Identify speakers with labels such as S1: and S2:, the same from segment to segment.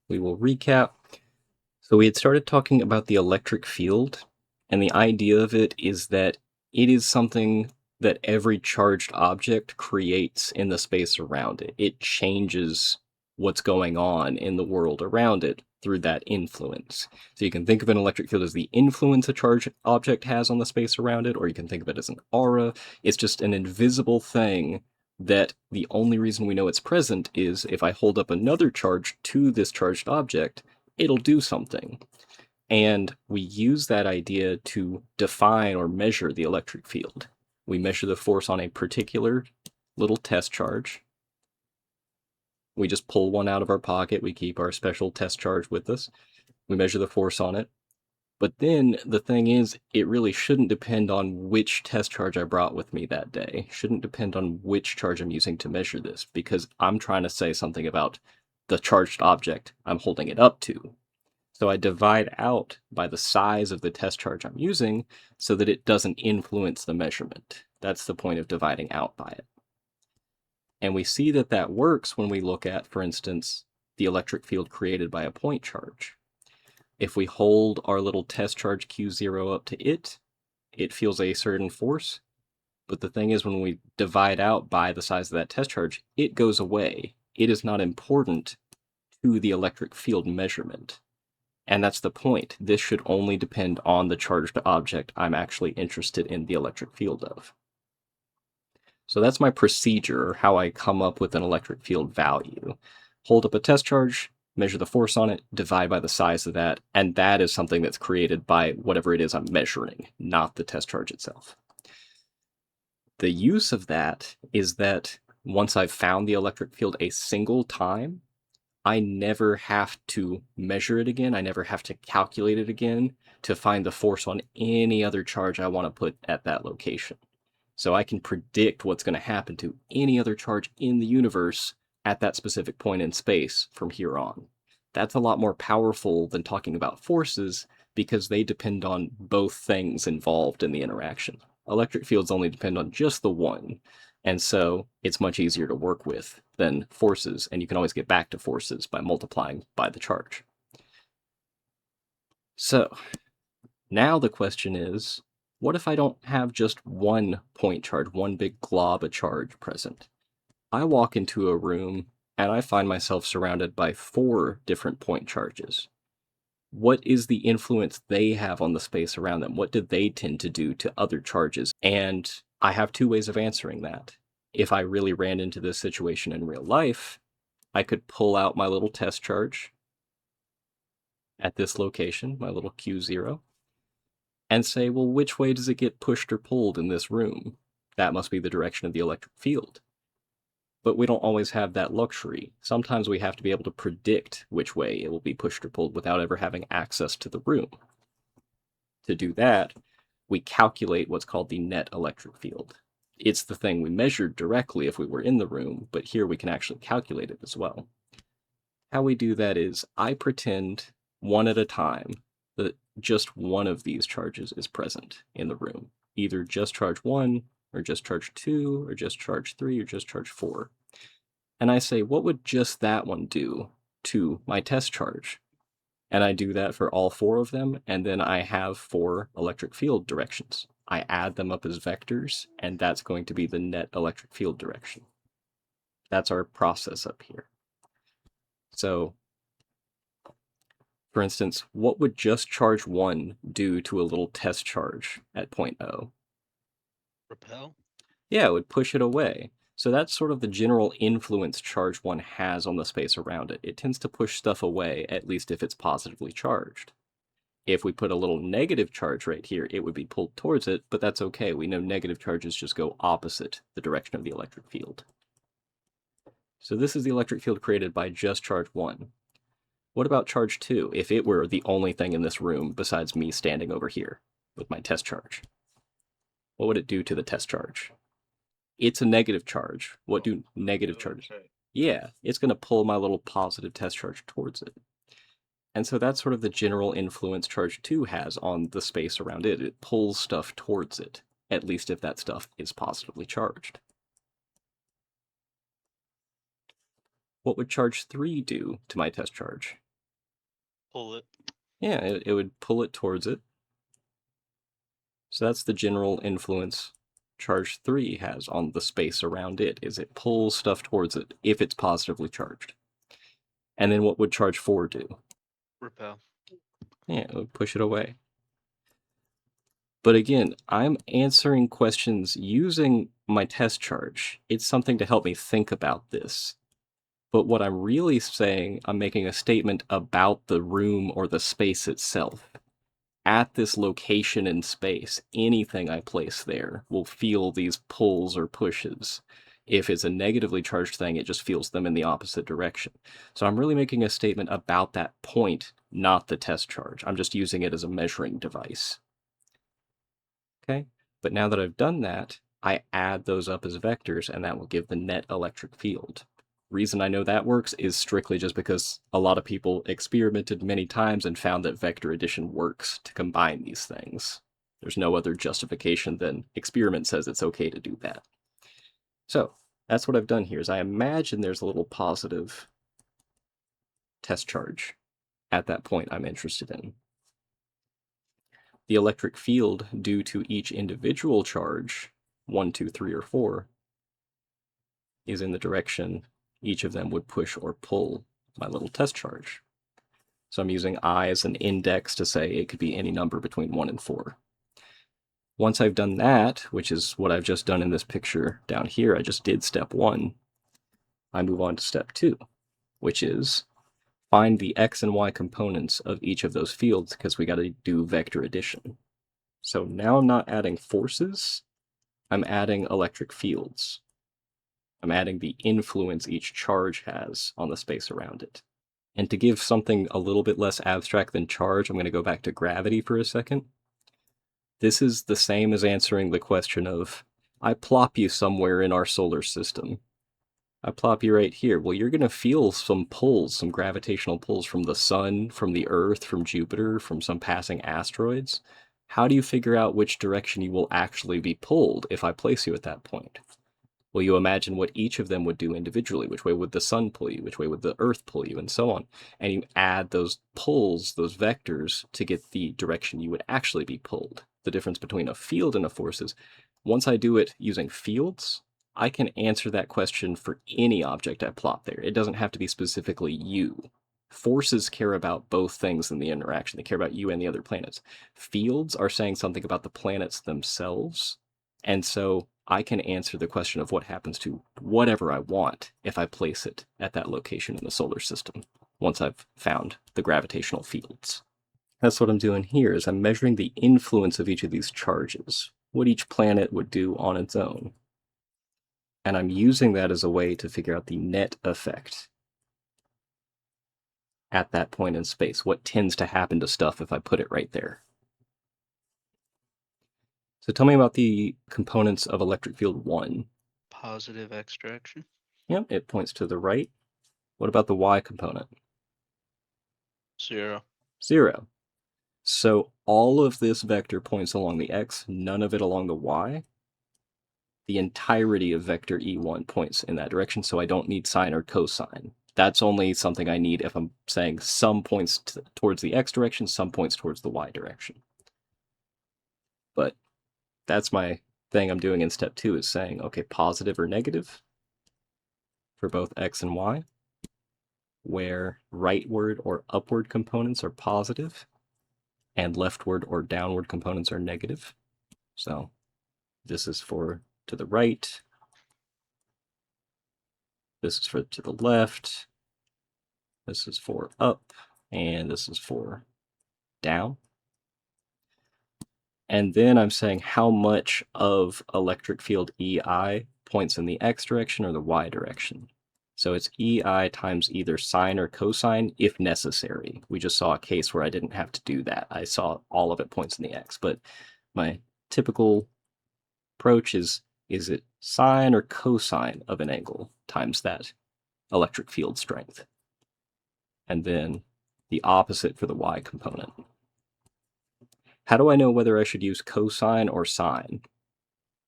S1: we will recap. So we had started talking about the electric field, and the idea of it is that it is something that every charged object creates in the space around it. It changes what's going on in the world around it through that influence. So you can think of an electric field as the influence a charged object has on the space around it, or you can think of it as an aura. It's just an invisible thing that the only reason we know it's present is if I hold up another charge to this charged object, it'll do something. And we use that idea to define or measure the electric field. We measure the force on a particular little test charge. We just pull one out of our pocket. We keep our special test charge with us. We measure the force on it. But then the thing is, it really shouldn't depend on which test charge I brought with me that day. Shouldn't depend on which charge I'm using to measure this, because I'm trying to say something about the charged object I'm holding it up to. So I divide out by the size of the test charge I'm using so that it doesn't influence the measurement. That's the point of dividing out by it. And we see that that works when we look at, for instance, the electric field created by a point charge. If we hold our little test charge Q0 up to it, it feels a certain force. But the thing is, when we divide out by the size of that test charge, it goes away. It is not important to the electric field measurement. And that's the point. This should only depend on the charged object I'm actually interested in the electric field of. So that's my procedure, how I come up with an electric field value. Hold up a test charge, measure the force on it, divide by the size of that, and that is something that's created by whatever it is I'm measuring, not the test charge itself. The use of that is that once I've found the electric field a single time, I never have to measure it again. I never have to calculate it again to find the force on any other charge I want to put at that location. So I can predict what's going to happen to any other charge in the universe at that specific point in space from here on. That's a lot more powerful than talking about forces because they depend on both things involved in the interaction. Electric fields only depend on just the one, and so it's much easier to work with than forces, and you can always get back to forces by multiplying by the charge. So now the question is, what if I don't have just one point charge, one big glob of charge present? I walk into a room and I find myself surrounded by 4 different point charges. What is the influence they have on the space around them? What do they tend to do to other charges? And I have 2 ways of answering that. If I really ran into this situation in real life, I could pull out my little test charge at this location, my little Q0, and say, well, which way does it get pushed or pulled in this room? That must be the direction of the electric field. But we don't always have that luxury. Sometimes we have to be able to predict which way it will be pushed or pulled without ever having access to the room. To do that, we calculate what's called the net electric field. It's the thing we measured directly if we were in the room, but here we can actually calculate it as well. How we do that is I pretend one at a time that just one of these charges is present in the room. Either just charge 1, or just charge 2, or just charge 3, or just charge 4. And I say, what would just that one do to my test charge? And I do that for all 4 of them, and then I have 4 electric field directions. I add them up as vectors, and that's going to be the net electric field direction. That's our process up here. So, for instance, what would just charge 1 do to a little test charge at point O?
S2: Repel?
S1: Yeah, it would push it away. So that's sort of the general influence charge 1 has on the space around it. It tends to push stuff away, at least if it's positively charged. If we put a little negative charge right here, it would be pulled towards it, but that's okay. We know negative charges just go opposite the direction of the electric field. So this is the electric field created by just charge 1. What about charge 2, if it were the only thing in this room besides me standing over here with my test charge? What would it do to the test charge? It's a negative charge. What do negative charges?
S2: Okay.
S1: Yeah, it's going to pull my little positive test charge towards it. And so that's sort of the general influence charge 2 has on the space around it. It pulls stuff towards it, at least if that stuff is positively charged. What would charge 3 do to my test charge?
S2: Pull it.
S1: Yeah, it would pull it towards it. So that's the general influence charge 3 has on the space around it, is it pulls stuff towards it if it's positively charged. And then what would charge 4 do?
S2: Repel.
S1: Yeah, it would push it away. But again, I'm answering questions using my test charge. It's something to help me think about this. But what I'm really saying, I'm making a statement about the room or the space itself. At this location in space, anything I place there will feel these pulls or pushes. If it's a negatively charged thing, it just feels them in the opposite direction. So I'm really making a statement about that point, not the test charge. I'm just using it as a measuring device. Okay? But now that I've done that, I add those up as vectors, and that will give the net electric field. Reason I know that works is strictly just because a lot of people experimented many times and found that vector addition works to combine these things. There's no other justification than experiment says it's okay to do that. So that's what I've done here is I imagine there's a little positive test charge at that point I'm interested in. The electric field due to each individual charge, 1, 2, 3, or 4, is in the direction each of them would push or pull my little test charge. So I'm using I as an index to say it could be any number between 1 and 4. Once I've done that, which is what I've just done in this picture down here, I just did step 1, I move on to step 2, which is find the x and y components of each of those fields because we got to do vector addition. So now I'm not adding forces, I'm adding electric fields. I'm adding the influence each charge has on the space around it. And to give something a little bit less abstract than charge, I'm going to go back to gravity for a second. This is the same as answering the question of, I plop you somewhere in our solar system. I plop you right here. Well, you're going to feel some pulls, some gravitational pulls from the sun, from the earth, from Jupiter, from some passing asteroids. How do you figure out which direction you will actually be pulled if I place you at that point? Well, you imagine what each of them would do individually. Which way would the sun pull you? Which way would the earth pull you? And so on. And you add those pulls, those vectors, to get the direction you would actually be pulled. The difference between a field and a force is once I do it using fields, I can answer that question for any object I plot there. It doesn't have to be specifically you. Forces care about both things in the interaction. They care about you and the other planets. Fields are saying something about the planets themselves. And so I can answer the question of what happens to whatever I want if I place it at that location in the solar system once I've found the gravitational fields. That's what I'm doing here is I'm measuring the influence of each of these charges, what each planet would do on its own. And I'm using that as a way to figure out the net effect at that point in space, what tends to happen to stuff if I put it right there. So tell me about the components of electric field 1.
S2: Positive x direction.
S1: Yep, it points to the right. What about the y component?
S2: 0.
S1: 0. So all of this vector points along the x, none of it along the y. The entirety of vector E1 points in that direction, so I don't need sine or cosine. That's only something I need if I'm saying some points towards the x direction, some points towards the y direction. But that's my thing I'm doing in step 2 is saying, okay, positive or negative for both x and y, where rightward or upward components are positive and leftward or downward components are negative. So this is for to the right. This is for to the left. This is for up. And this is for down. And then I'm saying how much of electric field EI points in the x direction or the y direction. So it's EI times either sine or cosine if necessary. We just saw a case where I didn't have to do that. I saw all of it points in the x. But my typical approach is it sine or cosine of an angle times that electric field strength? And then the opposite for the y component. How do I know whether I should use cosine or sine?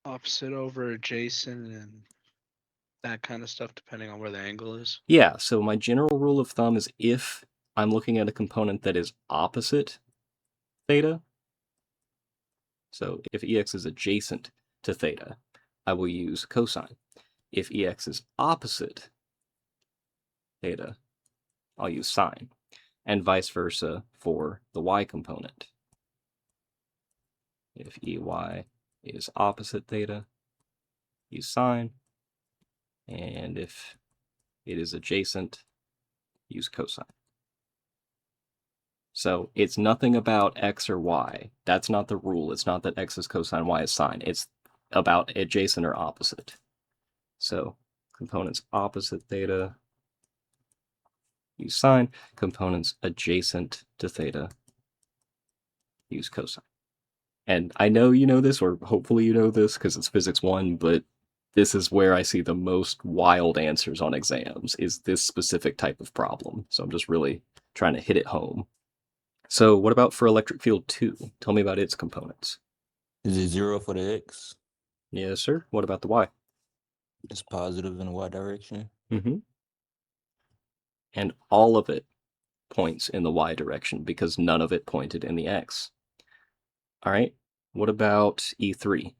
S2: Opposite over adjacent and that kind of stuff, depending on where the angle is.
S1: Yeah, so my general rule of thumb is if I'm looking at a component that is opposite theta. So if Ex is adjacent to theta, I will use cosine. If Ex is opposite theta, I'll use sine, and vice versa for the y component. If Ey is opposite theta, use sine, and if it is adjacent, use cosine. So it's nothing about x or y. That's not the rule. It's not that x is cosine, y is sine. It's about adjacent or opposite. So components opposite theta, use sine. Components adjacent to theta, use cosine. And I know you know this, or hopefully you know this, because it's physics 1, but this is where I see the most wild answers on exams, is this specific type of problem. So I'm just really trying to hit it home. So what about for electric field 2? Tell me about its components.
S3: Is it 0 for the x?
S1: Yes, sir. What about the y?
S3: It's positive in the y direction.
S1: Mm-hmm. And all of it points in the y direction because none of it pointed in the x. All right. What about E3?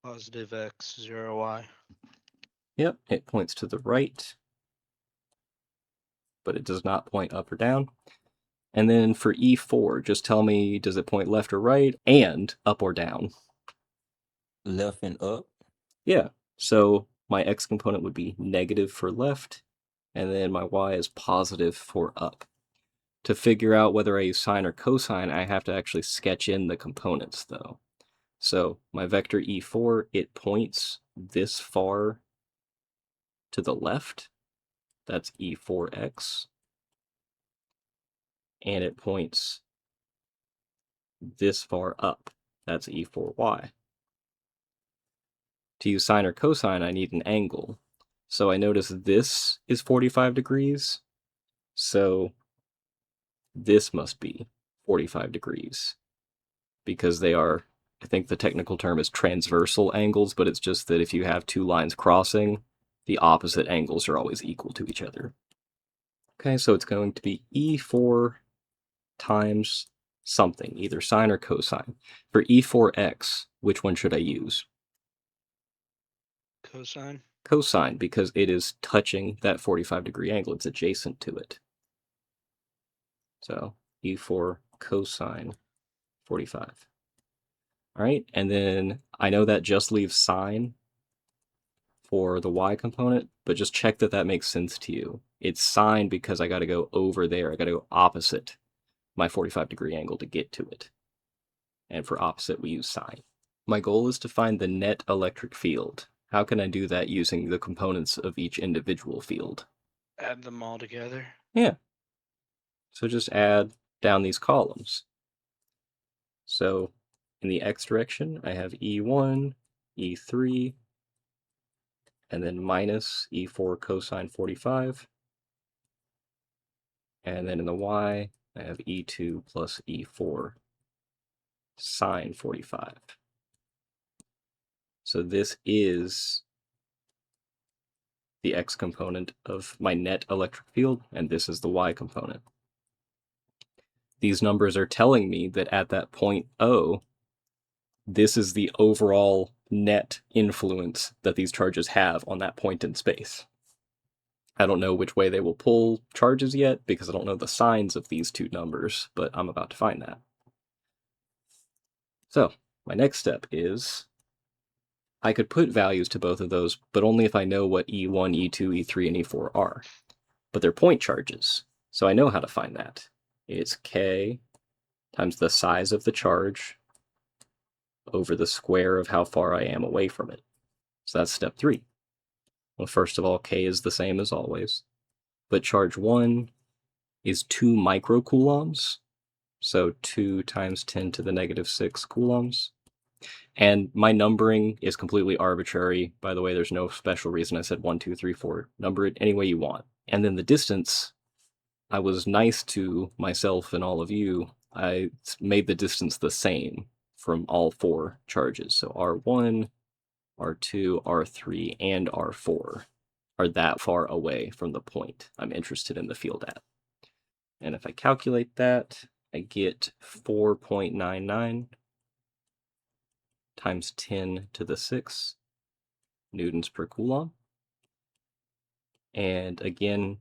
S2: Positive x, 0y.
S1: Yep, it points to the right, but it does not point up or down. And then for E4, just tell me, does it point left or right and up or down?
S3: Left and up.
S1: Yeah, so my x component would be negative for left, and then my y is positive for up. To figure out whether I use sine or cosine, I have to actually sketch in the components, though. So my vector E4, it points this far to the left. That's E4x. And it points this far up. That's E4y. To use sine or cosine, I need an angle. So I notice this is 45 degrees. So this must be 45 degrees because they are, I think the technical term is transversal angles, but it's just that if you have two lines crossing, the opposite angles are always equal to each other. Okay, so it's going to be E4 times something, either sine or cosine. For E4x, which one should I use?
S2: Cosine.
S1: Cosine, because it is touching that 45-degree angle. It's adjacent to it. So E4 cosine 45. All right, and then I know that just leaves sine for the y component, but just check that that makes sense to you. It's sine because I got to go over there. I got to go opposite my 45-degree angle to get to it. And for opposite, we use sine. My goal is to find the net electric field. How can I do that using the components of each individual field?
S2: Add them all together.
S1: Yeah. So just add down these columns. So in the x direction, I have E1, E3, and then minus E4 cosine 45. And then in the y, I have E2 plus E4 sine 45. So this is the x component of my net electric field, and this is the y component. These numbers are telling me that at that point O, this is the overall net influence that these charges have on that point in space. I don't know which way they will pull charges yet because I don't know the signs of these two numbers, but I'm about to find that. So my next step is I could put values to both of those, but only if I know what E1, E2, E3, and E4 are. But they're point charges, so I know how to find that. It's K times the size of the charge over the square of how far I am away from it. So that's step 3. Well, first of all, K is the same as always, but charge 1 is 2 microcoulombs, so 2 times 10 to the negative 6 coulombs. And my numbering is completely arbitrary. By the way, there's no special reason I said 1, 2, 3, 4. Number it any way you want. And then the distance, I was nice to myself and all of you. I made the distance the same from all 4 charges. So R1, R2, R3, and R4 are that far away from the point I'm interested in the field at. And if I calculate that, I get 4.99 times 10 to the 6 newtons per coulomb. And again,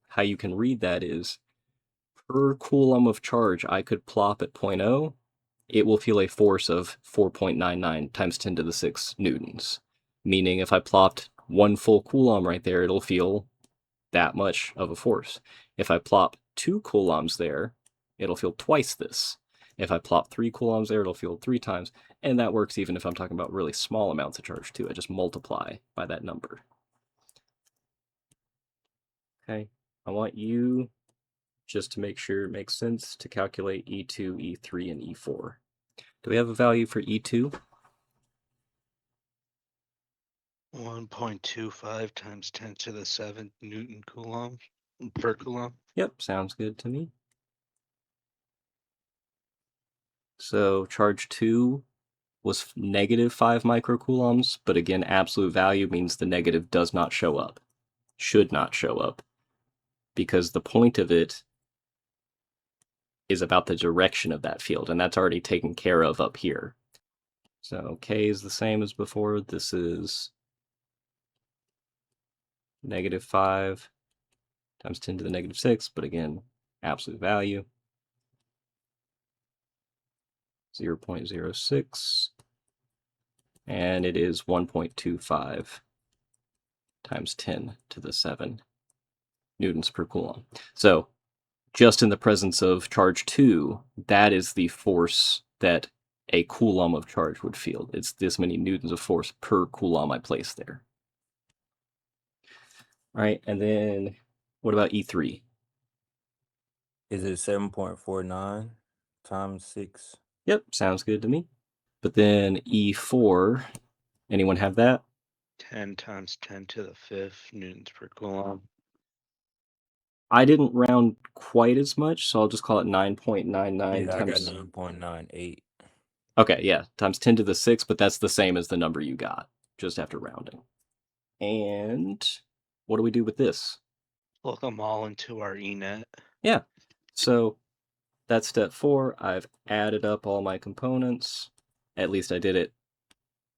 S1: how you can read that is per coulomb of charge I could plop at 0.0, it will feel a force of 4.99 times 10 to the 6 newtons. Meaning if I plopped 1 full coulomb right there, it'll feel that much of a force. If I plop 2 coulombs there, it'll feel twice this. If I plop 3 coulombs there, it'll feel 3 times. And that works even if I'm talking about really small amounts of charge too. I just multiply by that number. Okay, I want you, just to make sure it makes sense, to calculate E2, E3, and E4. Do we have a value for E2?
S2: 1.25 times 10 to the 7 Newton coulomb per coulomb.
S1: Yep, sounds good to me. So charge 2 was negative 5 microcoulombs, but again, absolute value means the negative does not show up, should not show up, because the point of it is about the direction of that field, and that's already taken care of up here. So K is the same as before. This is negative 5 times 10 to the negative 6, but again, absolute value, 0.06, and it is 1.25 times 10 to the 7 newtons per coulomb. So just in the presence of charge 2, that is the force that a coulomb of charge would feel. It's this many newtons of force per coulomb I place there. All right, and then what about E3?
S3: Is it 7.49 times 6?
S1: Yep, sounds good to me. But then E4, anyone have that?
S2: 10 times 10 to the 5th Newtons per coulomb.
S1: I didn't round quite as much, so I'll just call it 9.99
S3: Yeah, I got
S1: times...
S3: 9.98.
S1: Okay, yeah, times 10 to the 6, but that's the same as the number you got, just after rounding. And what do we do with this?
S2: Plug them all into our ENet.
S1: Yeah, so that's step 4. I've added up all my components. At least I did it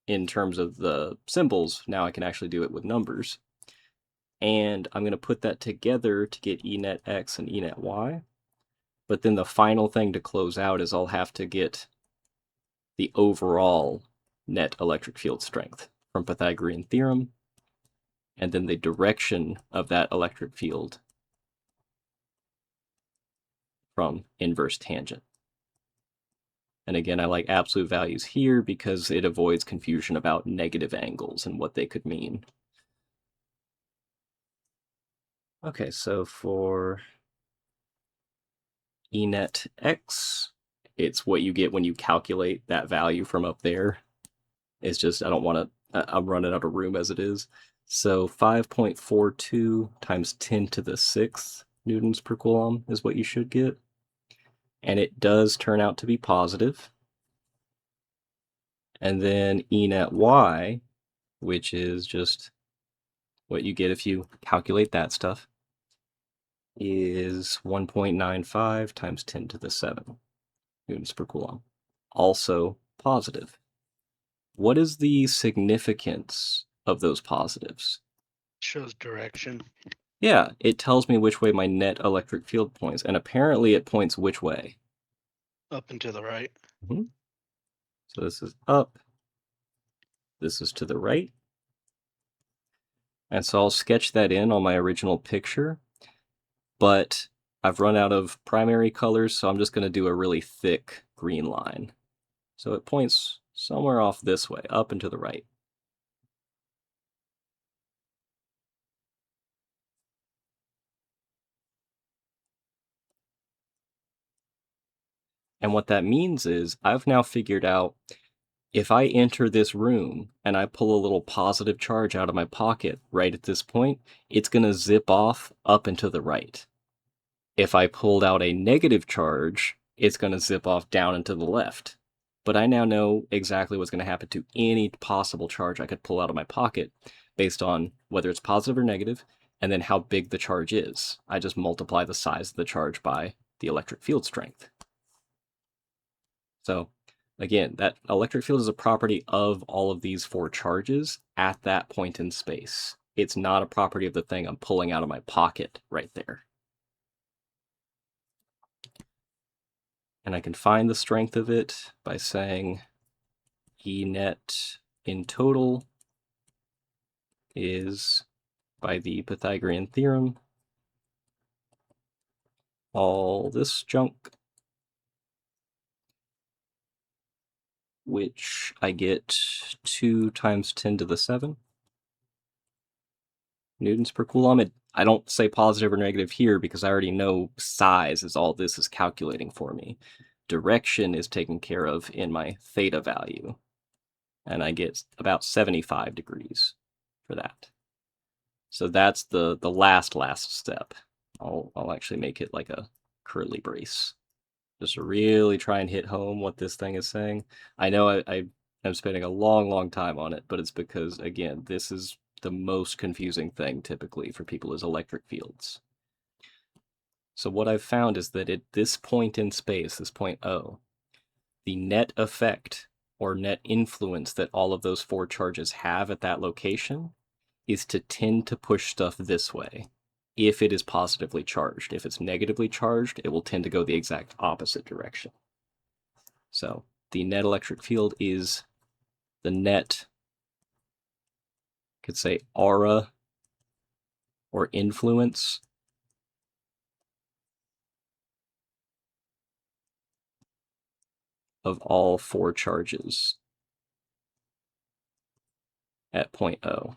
S1: in terms of the symbols. Now I can actually do it with numbers. And I'm going to put that together to get ENet X and ENet Y. But then the final thing to close out is I'll have to get the overall net electric field strength from Pythagorean theorem, and then the direction of that electric field from inverse tangent. And again, I like absolute values here because it avoids confusion about negative angles and what they could mean. Okay, so for ENet X, it's what you get when you calculate that value from up there. It's just, I don't want to, I'm running out of room as it is. So 5.42 times 10 to the 6th newtons per coulomb is what you should get. And it does turn out to be positive. And then ENet Y, which is just what you get if you calculate that stuff, is 1.95 times 10 to the 7 newtons per coulomb. Also positive. What is the significance of those positives?
S2: Shows direction.
S1: Yeah, it tells me which way my net electric field points, and apparently it points which way?
S2: Up and to the right.
S1: So this is up, this is to the right. And so I'll sketch that in on my original picture, but I've run out of primary colors, so I'm just going to do a really thick green line. So it points somewhere off this way, up and to the right. And what that means is I've now figured out if I enter this room and I pull a little positive charge out of my pocket right at this point, it's going to zip off up and to the right. If I pulled out a negative charge, it's going to zip off down and to the left. But I now know exactly what's going to happen to any possible charge I could pull out of my pocket based on whether it's positive or negative and then how big the charge is. I just multiply the size of the charge by the electric field strength. So again, that electric field is a property of all of these four charges at that point in space. It's not a property of the thing I'm pulling out of my pocket right there. And I can find the strength of it by saying E net in total is, by the Pythagorean theorem, all this junk, which I get 2 times 10 to the 7 newtons per coulomb. I don't say positive or negative here because I already know size is all this is calculating for me. Direction is taken care of in my theta value, and I get about 75 degrees for that. So that's the last step. I'll actually make it like a curly brace, just to really try and hit home what this thing is saying. I know I'm spending a long time on it, but it's because, again, this is the most confusing thing typically for people is electric fields. So what I've found is that at this point in space, this point O, the net effect or net influence that all of those four charges have at that location is to tend to push stuff this way if it is positively charged. If it's negatively charged, it will tend to go the exact opposite direction. So the net electric field is the net, could say aura or influence of all four charges at point O.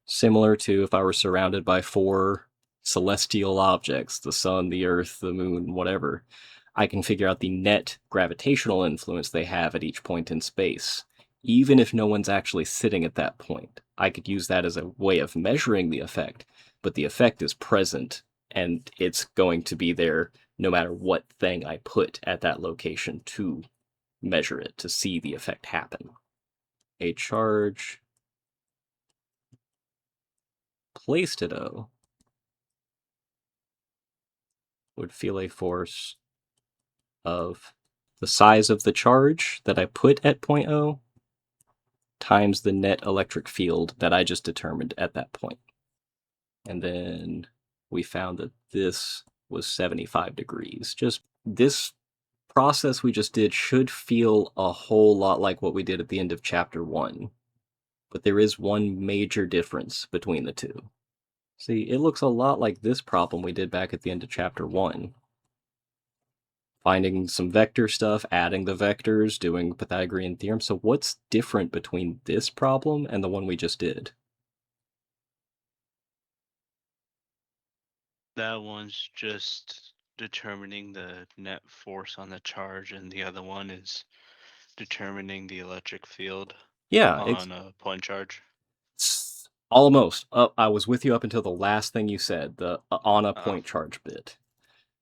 S1: Similar to if I were surrounded by four celestial objects, the sun, the earth, the moon, whatever, I can figure out the net gravitational influence they have at each point in space, even if no one's actually sitting at that point. I could use that as a way of measuring the effect, but the effect is present, and it's going to be there no matter what thing I put at that location to measure it, to see the effect happen. A charge placed at O would feel a force of the size of the charge that I put at point O times the net electric field that I just determined at that point. And then we found that this was 75 degrees. Just this process we just did should feel a whole lot like what we did at the end of chapter 1. But there is one major difference between the two. See, it looks a lot like this problem we did back at the end of chapter 1. Finding some vector stuff, adding the vectors, doing Pythagorean theorem. So what's different between this problem and the one we just did?
S2: That one's just determining the net force on the charge, and the other one is determining the electric field
S1: Yeah,
S2: on a point charge.
S1: almost. I was with you up until the last thing you said, the on a point charge bit.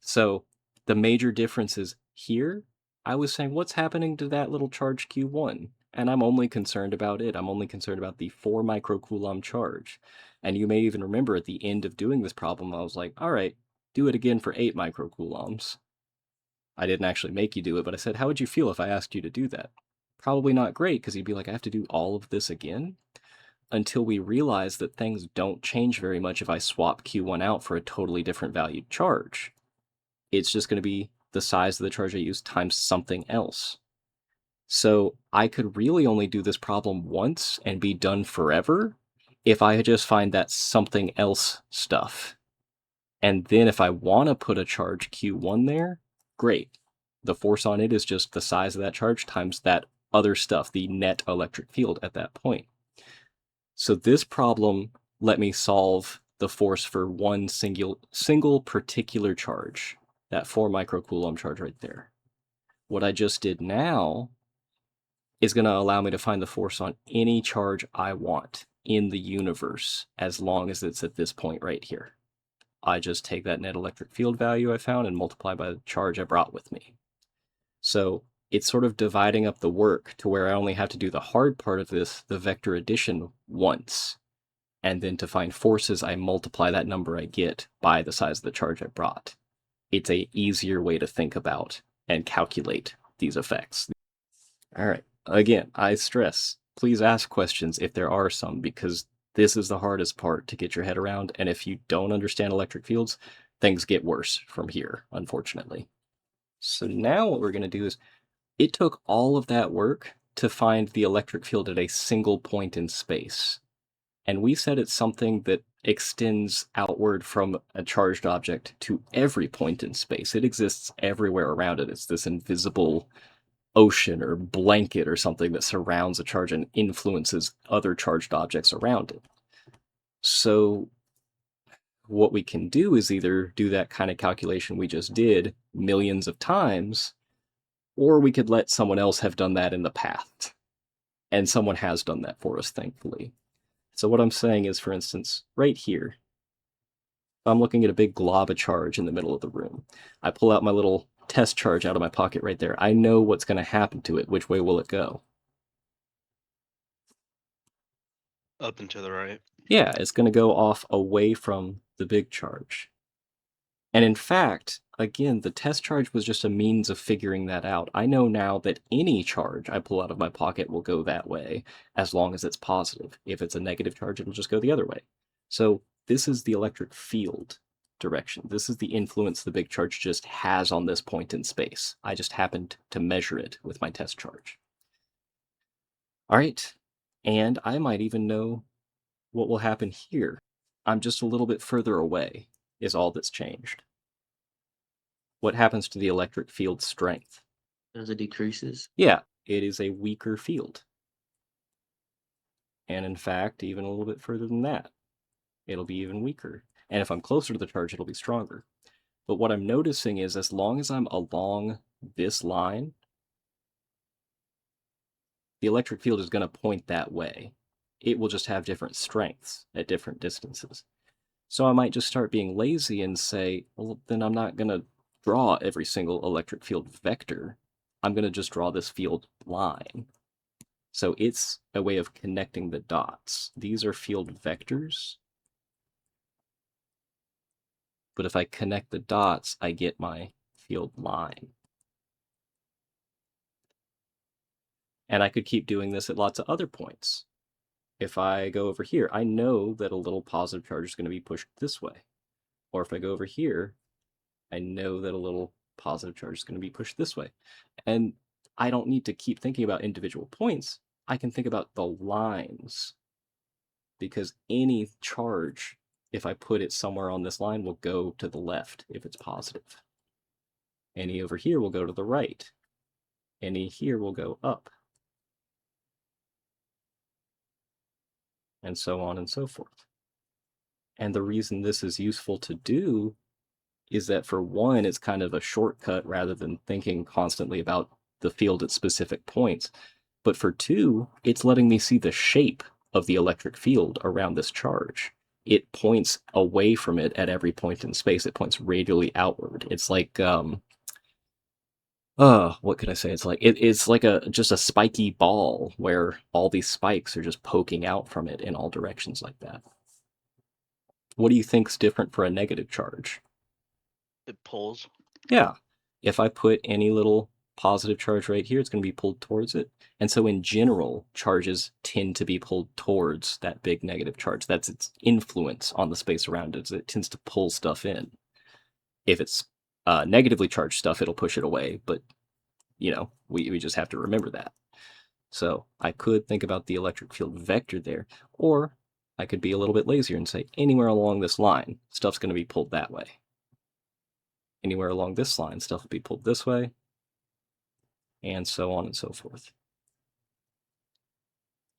S1: So the major difference is here, I was saying, what's happening to that little charge Q1? And I'm only concerned about it. I'm only concerned about the 4 microcoulomb charge. And you may even remember at the end of doing this problem, I was like, all right, do it again for 8 microcoulombs. I didn't actually make you do it, but I said, how would you feel if I asked you to do that? Probably not great, because you'd be like, I have to do all of this again? Until we realize that things don't change very much if I swap Q1 out for a totally different valued charge. It's just going to be the size of the charge I use times something else. So I could really only do this problem once and be done forever if I just find that something else stuff. And then if I want to put a charge Q1 there, great. The force on it is just the size of that charge times that other stuff, the net electric field at that point. So this problem let me solve the force for one single particular charge, that 4 microcoulomb charge right there. What I just did now is going to allow me to find the force on any charge I want in the universe, as long as it's at this point right here. I just take that net electric field value I found and multiply by the charge I brought with me. So it's sort of dividing up the work to where I only have to do the hard part of this, the vector addition, once. And then to find forces, I multiply that number I get by the size of the charge I brought. It's a easier way to think about and calculate these effects. All right. Again, I stress, please ask questions if there are some, because this is the hardest part to get your head around. And if you don't understand electric fields, things get worse from here, unfortunately. So now what we're going to do is, it took all of that work to find the electric field at a single point in space. And we said it's something that extends outward from a charged object to every point in space. It exists everywhere around it. It's this invisible ocean or blanket or something that surrounds a charge and influences other charged objects around it. So what we can do is either do that kind of calculation we just did millions of times, or we could let someone else have done that in the past. And someone has done that for us, thankfully. So what I'm saying is, for instance, right here, I'm looking at a big glob of charge in the middle of the room. I pull out my little test charge out of my pocket right there. I know what's going to happen to it. Which way will it go?
S2: Up and to the right.
S1: Yeah, it's going to go off away from the big charge. And in fact, again, the test charge was just a means of figuring that out. I know now that any charge I pull out of my pocket will go that way, as long as it's positive. If it's a negative charge, it'll just go the other way. So this is the electric field direction. This is the influence the big charge just has on this point in space. I just happened to measure it with my test charge. All right, and I might even know what will happen here. I'm just a little bit further away, is all that's changed. What happens to the electric field strength?
S4: As it decreases.
S1: Yeah, it is a weaker field. And in fact, even a little bit further than that, it'll be even weaker. And if I'm closer to the charge, it'll be stronger. But what I'm noticing is, as long as I'm along this line, the electric field is going to point that way. It will just have different strengths at different distances. So I might just start being lazy and say, well, then I'm not going to draw every single electric field vector. I'm going to just draw this field line. So it's a way of connecting the dots. These are field vectors. But if I connect the dots, I get my field line. And I could keep doing this at lots of other points. If I go over here, I know that a little positive charge is going to be pushed this way. Or if I go over here, I know that a little positive charge is going to be pushed this way. And I don't need to keep thinking about individual points. I can think about the lines. Because any charge, if I put it somewhere on this line, will go to the left if it's positive. Any over here will go to the right. Any here will go up. And so on and so forth. And the reason this is useful to do is that, for one, it's kind of a shortcut rather than thinking constantly about the field at specific points. But for two, it's letting me see the shape of the electric field around this charge. It points away from it at every point in space. It points radially outward. It's like, what could I say? It's like it's like just a spiky ball where all these spikes are just poking out from it in all directions like that. What do you think's different for a negative charge?
S2: It pulls.
S1: Yeah. If I put any little positive charge right here, it's going to be pulled towards it. And so in general, charges tend to be pulled towards that big negative charge. That's its influence on the space around it. It tends to pull stuff in. If it's negatively charged stuff, it'll push it away. But, you know, we just have to remember that. So I could think about the electric field vector there, or I could be a little bit lazier and say anywhere along this line, stuff's going to be pulled that way. Anywhere along this line, stuff will be pulled this way, and so on and so forth.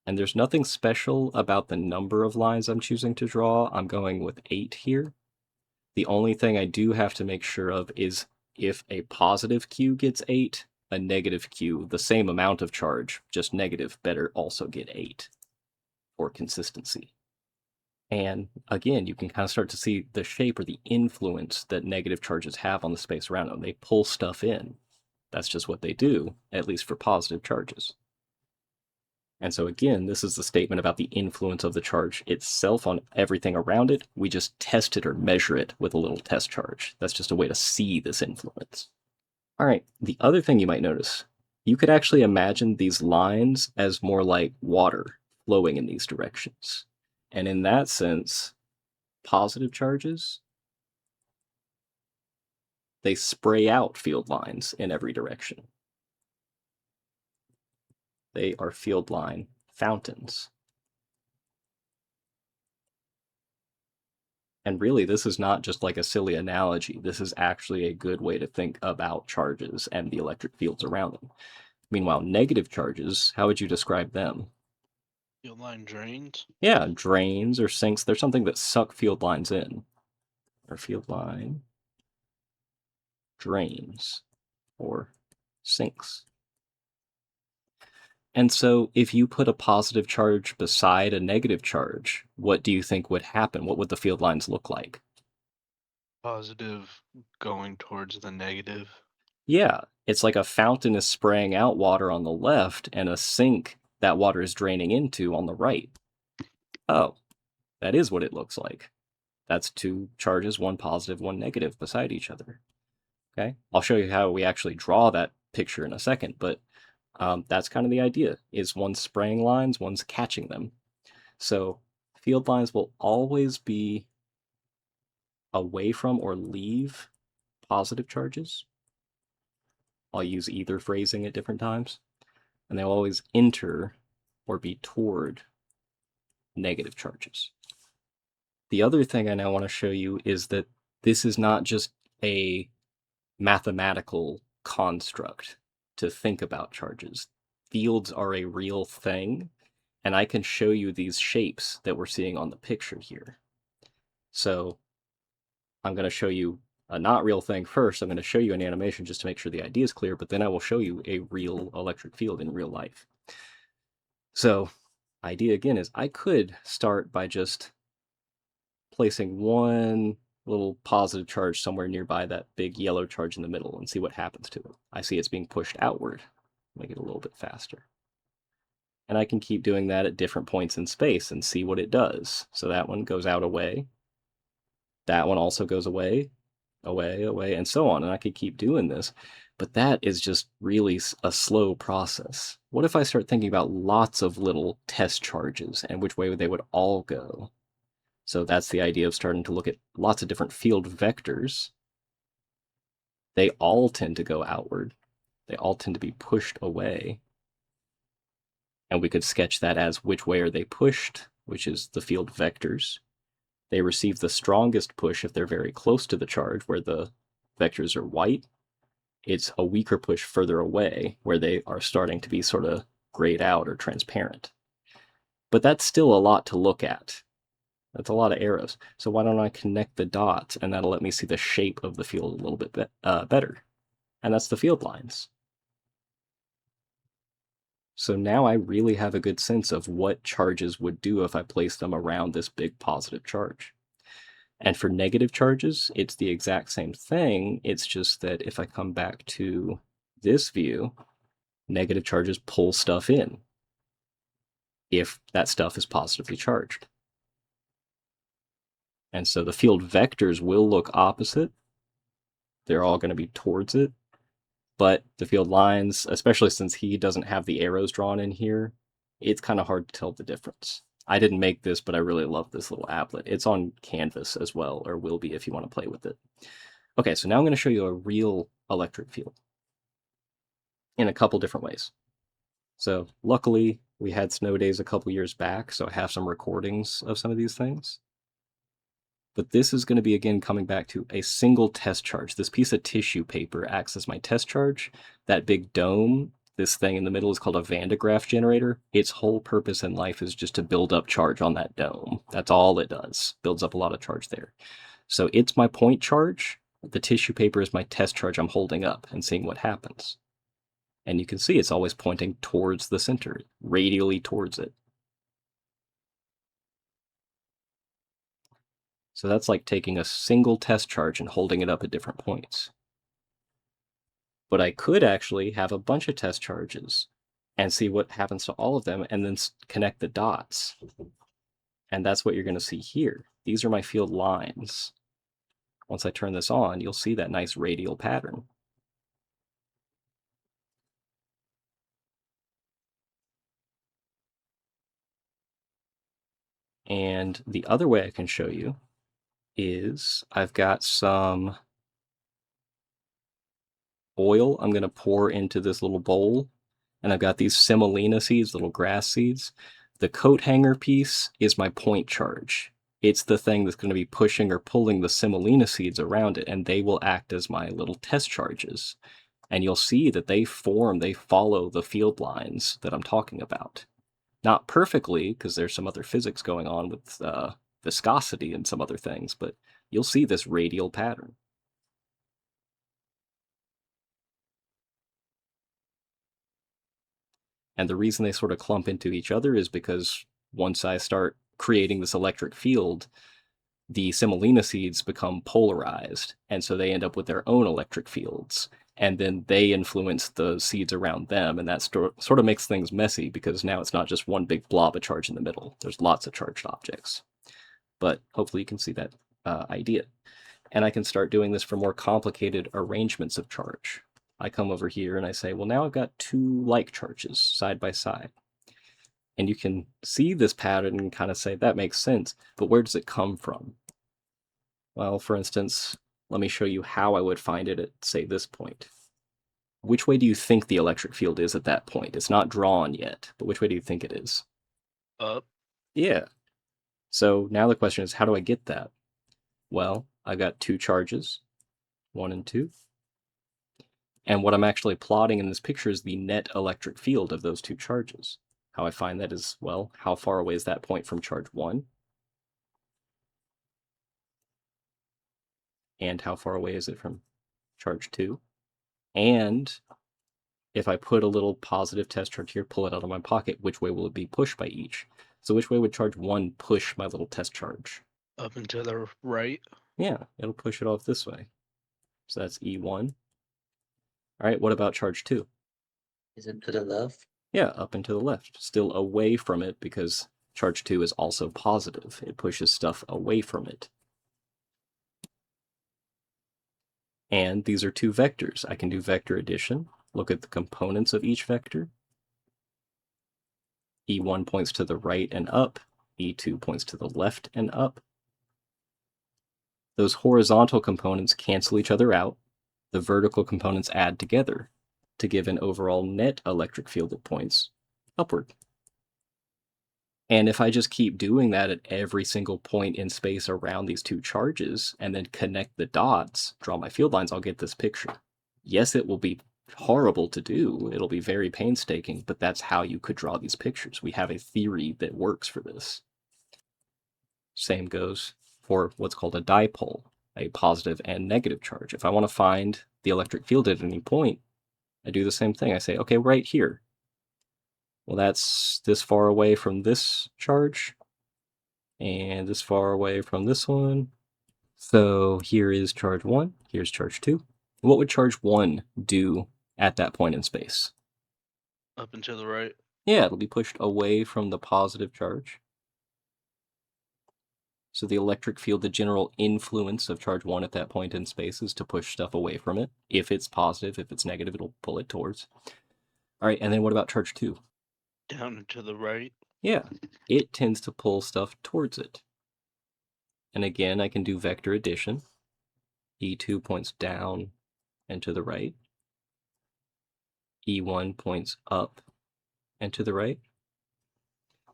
S1: And there's nothing special about the number of lines I'm choosing to draw. I'm going with 8 here. The only thing I do have to make sure of is if a positive Q gets 8, a negative Q, the same amount of charge, just negative, better also get 8 for consistency. And again, you can kind of start to see the shape or the influence that negative charges have on the space around them. They pull stuff in. That's just what they do, at least for positive charges. And so again, this is the statement about the influence of the charge itself on everything around it. We just test it or measure it with a little test charge. That's just a way to see this influence. All right, the other thing you might notice, you could actually imagine these lines as more like water flowing in these directions. And in that sense, positive charges, they spray out field lines in every direction. They are field line fountains. And really, this is not just like a silly analogy. This is actually a good way to think about charges and the electric fields around them. Meanwhile, negative charges, how would you describe them?
S2: Field line drains.
S1: Yeah, drains or sinks. They're something that suck field lines in. Or field line drains or sinks. And so if you put a positive charge beside a negative charge, what do you think would happen? What would the field lines look like?
S2: Positive going towards the negative.
S1: Yeah, it's like a fountain is spraying out water on the left and a sink that water is draining into on the right. Oh, that is what it looks like. That's two charges, one positive, one negative, beside each other. Okay, I'll show you how we actually draw that picture in a second, but that's kind of the idea, is one's spraying lines, one's catching them. So field lines will always be away from or leave positive charges. I'll use either phrasing at different times. And they'll always enter or be toward negative charges. The other thing I now want to show you is that this is not just a mathematical construct to think about charges. Fields are a real thing, and I can show you these shapes that we're seeing on the picture here. So I'm going to show you a not real thing first. I'm going to show you an animation just to make sure the idea is clear, but then I will show you a real electric field in real life. So idea again is I could start by just placing one little positive charge somewhere nearby that big yellow charge in the middle and see what happens to it. I see it's being pushed outward. Make it a little bit faster. And I can keep doing that at different points in space and see what it does. So that one goes out away. That one also goes away, away, away, and so on. And I could keep doing this. But that is just really a slow process. What if I start thinking about lots of little test charges and which way they would all go? So that's the idea of starting to look at lots of different field vectors. They all tend to go outward. They all tend to be pushed away. And we could sketch that as which way are they pushed, which is the field vectors. They receive the strongest push if they're very close to the charge, where the vectors are white. It's a weaker push further away, where they are starting to be sort of grayed out or transparent. But that's still a lot to look at. That's a lot of arrows. So why don't I connect the dots, and that'll let me see the shape of the field a little bit better. And that's the field lines. So now I really have a good sense of what charges would do if I place them around this big positive charge. And for negative charges, it's the exact same thing. It's just that if I come back to this view, negative charges pull stuff in if that stuff is positively charged. And so the field vectors will look opposite. They're all going to be towards it. But the field lines, especially since he doesn't have the arrows drawn in here, it's kind of hard to tell the difference. I didn't make this, but I really love this little applet. It's on Canvas as well, or will be if you want to play with it. Okay, so now I'm going to show you a real electric field in a couple different ways. So luckily, we had snow days a couple years back, so I have some recordings of some of these things. But this is going to be, again, coming back to a single test charge. This piece of tissue paper acts as my test charge. That big dome, this thing in the middle, is called a Van de Graaff generator. Its whole purpose in life is just to build up charge on that dome. That's all it does. Builds up a lot of charge there. So it's my point charge. The tissue paper is my test charge I'm holding up and seeing what happens. And you can see it's always pointing towards the center, radially towards it. So that's like taking a single test charge and holding it up at different points. But I could actually have a bunch of test charges and see what happens to all of them, and then connect the dots. And that's what you're going to see here. These are my field lines. Once I turn this on, you'll see that nice radial pattern. And the other way I can show you is I've got some oil I'm going to pour into this little bowl, and I've got these semolina seeds, little grass seeds. The coat hanger piece is my point charge. It's the thing that's going to be pushing or pulling the semolina seeds around it, and they will act as my little test charges. And you'll see that they follow the field lines that I'm talking about. Not perfectly, because there's some other physics going on with viscosity and some other things, but you'll see this radial pattern. And the reason they sort of clump into each other is because once I start creating this electric field, the semolina seeds become polarized, and so they end up with their own electric fields. And then they influence the seeds around them, and that sort of makes things messy because now it's not just one big blob of charge in the middle. There's lots of charged objects. But hopefully you can see that idea. And I can start doing this for more complicated arrangements of charge. I come over here and I say, well, now I've got two like charges side by side. And you can see this pattern and kind of say, that makes sense, but where does it come from? Well, for instance, let me show you how I would find it at, say, this point. Which way do you think the electric field is at that point? It's not drawn yet, but which way do you think it is?
S2: Up.
S1: Yeah. So now the question is, how do I get that? Well, I've got two charges, 1 and 2. And what I'm actually plotting in this picture is the net electric field of those two charges. How I find that is, well, how far away is that point from charge 1? And how far away is it from charge 2? And if I put a little positive test charge here, pull it out of my pocket, which way will it be pushed by each? So which way would charge 1 push my little test charge?
S2: Up and to the right.
S1: Yeah, it'll push it off this way. So that's E1. All right, what about charge 2?
S4: Is it to the left?
S1: Yeah, up and to the left. Still away from it because charge 2 is also positive. It pushes stuff away from it. And these are two vectors. I can do vector addition. Look at the components of each vector. E1 points to the right and up. E2 points to the left and up. Those horizontal components cancel each other out. The vertical components add together to give an overall net electric field that points upward. And if I just keep doing that at every single point in space around these two charges and then connect the dots, draw my field lines, I'll get this picture. Yes, it will be horrible to do. It'll be very painstaking, but that's how you could draw these pictures. We have a theory that works for this. Same goes for what's called a dipole, a positive and negative charge. If I want to find the electric field at any point, I do the same thing. I say, okay, right here. Well, that's this far away from this charge, and this far away from this one. So here is charge 1, here's charge 2. What would charge 1 do at that point in space?
S2: Up and to the right.
S1: Yeah, it'll be pushed away from the positive charge. So the electric field, the general influence of charge 1 at that point in space is to push stuff away from it. If it's positive, if it's negative, it'll pull it towards. All right, and then what about charge 2?
S2: Down and to the right.
S1: Yeah, it tends to pull stuff towards it. And again, I can do vector addition. E2 points down and to the right. E1 points up and to the right.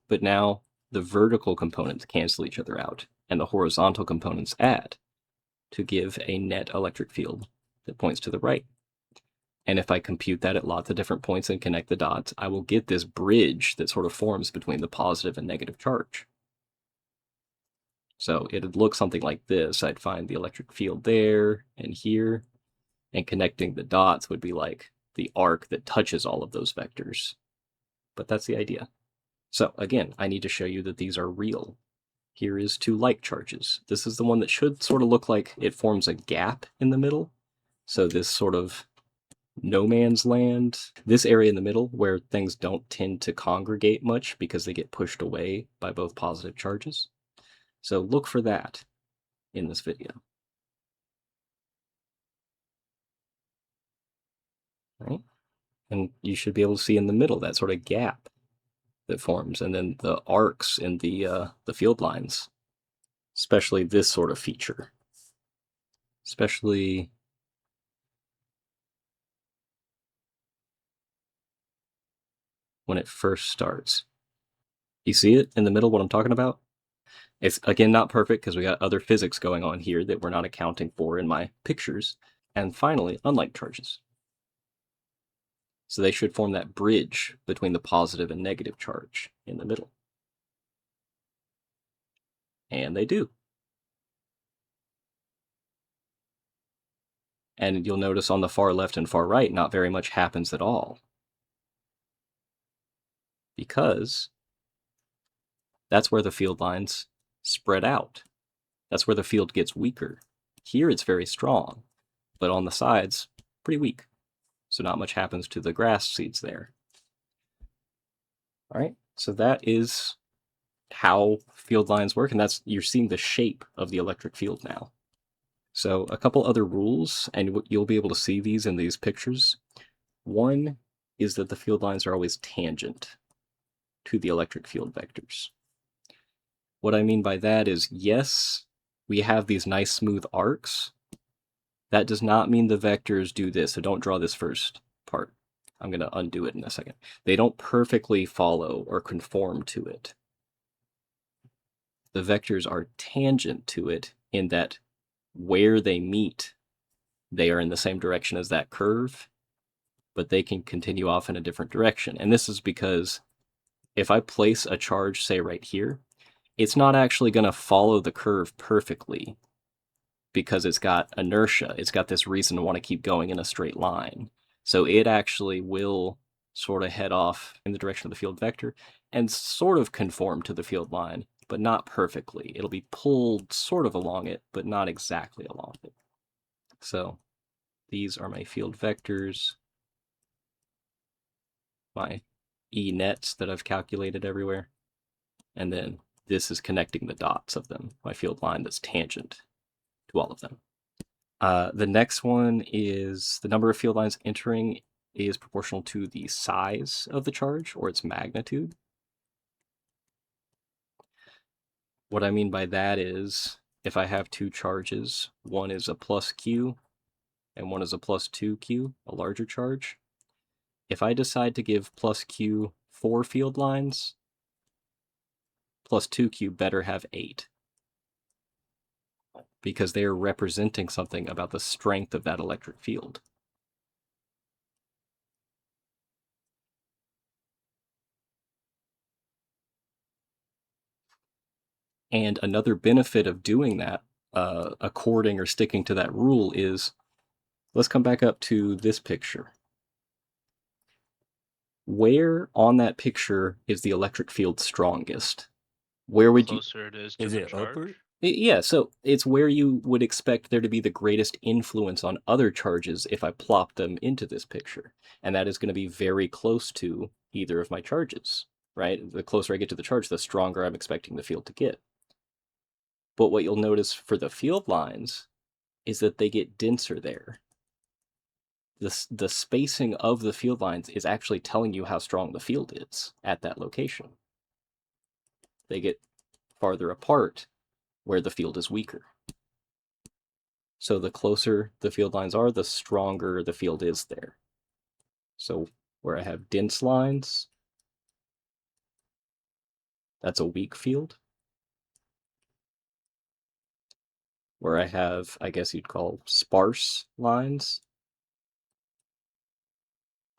S1: But now the vertical components cancel each other out, and the horizontal components add to give a net electric field that points to the right. And if I compute that at lots of different points and connect the dots, I will get this bridge that sort of forms between the positive and negative charge. So it'd look something like this. I'd find the electric field there and here, and connecting the dots would be like the arc that touches all of those vectors. But that's the idea. So again, I need to show you that these are real. Here is two like charges. This is the one that should sort of look like it forms a gap in the middle. So this sort of no man's land, this area in the middle where things don't tend to congregate much because they get pushed away by both positive charges. So look for that in this video. Right? And you should be able to see in the middle that sort of gap that forms, and then the arcs in the field lines, especially this sort of feature, especially when it first starts. You see it in the middle, what I'm talking about? It's, again, not perfect because we got other physics going on here that we're not accounting for in my pictures. And finally, unlike charges. So they should form that bridge between the positive and negative charge in the middle. And they do. And you'll notice on the far left and far right, not very much happens at all. Because that's where the field lines spread out. That's where the field gets weaker. Here it's very strong, but on the sides, pretty weak. So not much happens to the grass seeds there. All right, so that is how field lines work, and that's, you're seeing the shape of the electric field now. So a couple other rules, and you'll be able to see these in these pictures. One is that the field lines are always tangent to the electric field vectors. What I mean by that is, yes, we have these nice smooth arcs. That does not mean the vectors do this, so don't draw this first part. I'm going to undo it in a second. They don't perfectly follow or conform to it. The vectors are tangent to it in that where they meet, they are in the same direction as that curve, but they can continue off in a different direction. And this is because if I place a charge, say right here, it's not actually going to follow the curve perfectly because it's got inertia. It's got this reason to want to keep going in a straight line. So it actually will sort of head off in the direction of the field vector and sort of conform to the field line, but not perfectly. It'll be pulled sort of along it, but not exactly along it. So these are my field vectors, my E nets that I've calculated everywhere. And then this is connecting the dots of them, my field line that's tangent to all of them. The next one is the number of field lines entering is proportional to the size of the charge or its magnitude. What I mean by that is if I have two charges, one is a plus Q and one is a plus 2Q, a larger charge. If I decide to give plus Q 4 field lines, plus 2Q better have 8. Because they are representing something about the strength of that electric field. And another benefit of doing that, according or sticking to that rule, is, let's come back up to this picture. Where on that picture is the electric field strongest? Where would you...
S2: Closer it is to
S3: Is
S2: the
S3: it
S2: charge.
S3: upward?
S1: Yeah, so it's where you would expect there to be the greatest influence on other charges if I plop them into this picture. And that is going to be very close to either of my charges, right? The closer I get to the charge, the stronger I'm expecting the field to get. But what you'll notice for the field lines is that they get denser there. The spacing of the field lines is actually telling you how strong the field is at that location. They get farther apart where the field is weaker. So the closer the field lines are, the stronger the field is there. So where I have dense lines, that's a weak field. Where I have, I guess you'd call sparse lines,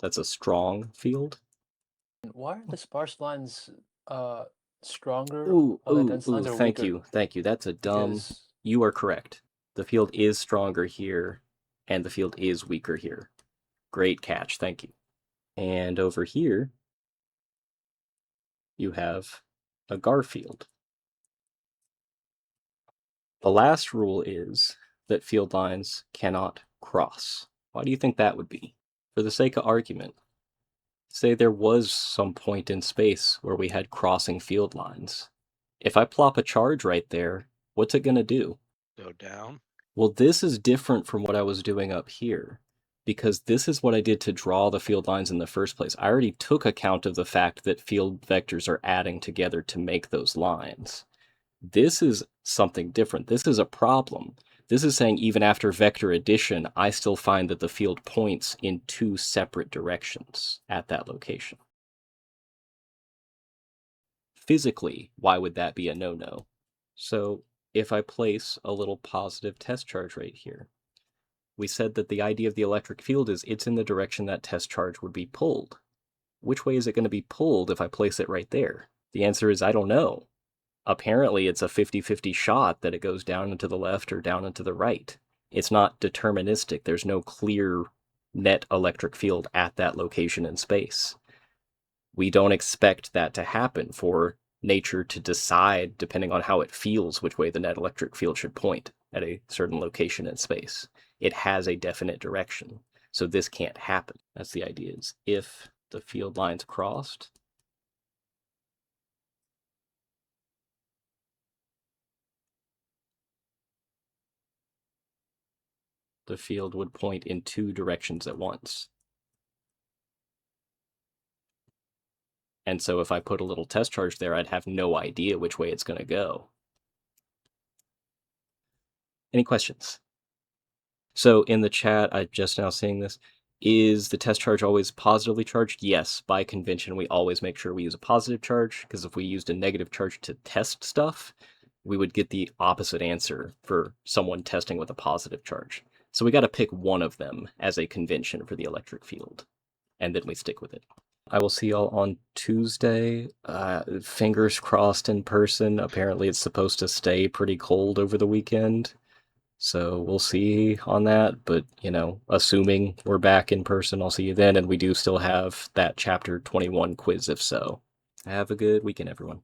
S1: that's a strong field.
S5: Why are the sparse lines stronger
S1: Ooh,
S5: while the dense lines are
S1: thank
S5: weaker?
S1: you, thank you. That's a dumb...
S5: Because
S1: You are correct. The field is stronger here, and the field is weaker here. Great catch, thank you. And over here, you have a Garfield. The last rule is that field lines cannot cross. Why do you think that would be? For the sake of argument, say there was some point in space where we had crossing field lines. If I plop a charge right there, what's it going to do?
S2: Go down.
S1: Well, this is different from what I was doing up here, because this is what I did to draw the field lines in the first place. I already took account of the fact that field vectors are adding together to make those lines. This is something different. This is a problem. This is saying even after vector addition, I still find that the field points in two separate directions at that location. Physically, why would that be a no-no? So if I place a little positive test charge right here, we said that the idea of the electric field is it's in the direction that test charge would be pulled. Which way is it going to be pulled if I place it right there? The answer is I don't know. Apparently it's a 50-50 shot that it goes down and to the left or down and to the right. It's not deterministic. There's no clear net electric field at that location in space. We don't expect that to happen for nature to decide, depending on how it feels, which way the net electric field should point at a certain location in space. It has a definite direction, so this can't happen. That's the idea, is if the field lines crossed, the field would point in two directions at once. And so if I put a little test charge there, I'd have no idea which way it's going to go. Any questions? So in the chat, I'm just now seeing this. Is the test charge always positively charged? Yes, by convention, we always make sure we use a positive charge, because if we used a negative charge to test stuff, we would get the opposite answer for someone testing with a positive charge. So we got to pick one of them as a convention for the electric field, and then we stick with it. I will see y'all on Tuesday. Fingers crossed in person. Apparently it's supposed to stay pretty cold over the weekend. So we'll see on that, but, you know, assuming we're back in person, I'll see you then, and we do still have that Chapter 21 quiz if so. Have a good weekend, everyone.